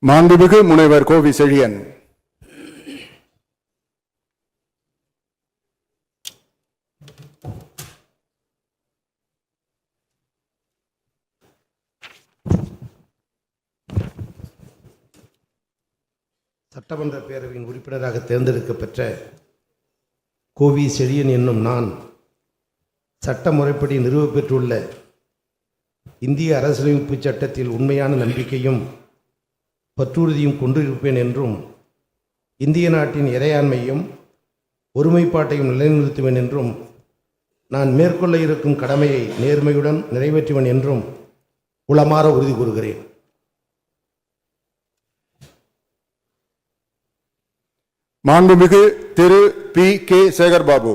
மாண்புமிகு முனைவர் கோவி செழியன். சட்டமன்ற பேரவையின் உறுப்பினராக தேர்ந்தெடுக்கப்பெற்ற கோவி செழியன் என்னும் நான் சட்ட முறைப்படி நிறுவப்பெற்றுள்ள இந்திய அரசியலமைப்பு சட்டத்தில் உண்மையான நம்பிக்கையும் பற்றுறுதியும் கொண்டிருப்பேன் என்றும் இந்திய நாட்டின் இறையாண்மையும் ஒருமைப்பாட்டையும் நிலைநிறுத்துவேன் என்றும் நான் மேற்கொள்ள இருக்கும் கடமையை நேர்மையுடன் நிறைவேற்றுவேன் என்றும் உளமாற உறுதி கூறுகிறேன். மாண்புமிகு திரு P.K. சேகர்பாபு.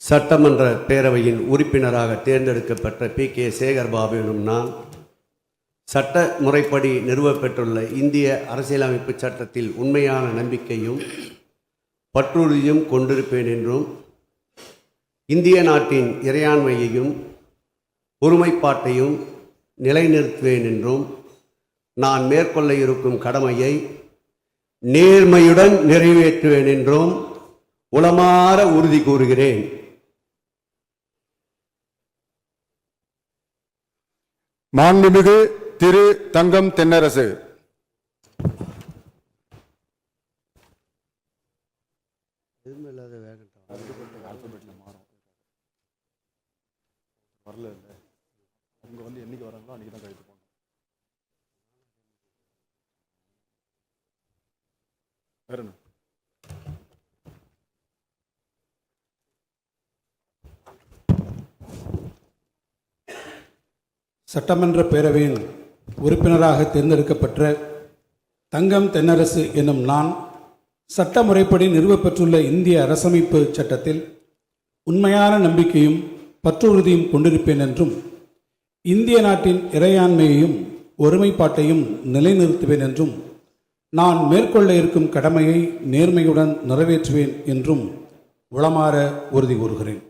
சட்டமன்ற பேரவையின் உறுப்பினராக தேர்ந்தெடுக்கப்பட்ட P.K. சேகர்பாபு எனும் நான் சட்ட முறைப்படி நிறுவப்பெற்றுள்ள இந்திய அரசியலமைப்பு சட்டத்தில் உண்மையான நம்பிக்கையும் பற்றுறுதியும் கொண்டிருப்பேன் என்றும் இந்திய நாட்டின் இறையாண்மையையும் ஒருமைப்பாட்டையும் நிலைநிறுத்துவேன் என்றும் நான் மேற்கொள்ள இருக்கும் கடமையை நேர்மையுடன் நிறைவேற்றுவேன் என்றும் உளமாற உறுதி கூறுகிறேன். மாண்புமிகு திரு தங்கம் தென்னரசு. சட்டமன்ற பேரவையின் உறுப்பினராக தேர்ந்தெடுக்கப்பட்ட தங்கம் தென்னரசு என்னும் நான் சட்ட முறைப்படி நிறுவப்பெற்றுள்ள இந்திய அரசமைப்பு சட்டத்தில் உண்மையான நம்பிக்கையும் பற்றுறுதியும் கொண்டிருப்பேன் என்றும் இந்திய நாட்டின் இறையாண்மையையும் ஒருமைப்பாட்டையும் நிலைநிறுத்துவேன் என்றும் நான் மேற்கொள்ள இருக்கும் கடமையை நேர்மையுடன் நிறைவேற்றுவேன் என்றும் உளமாற உறுதி கூறுகிறேன்.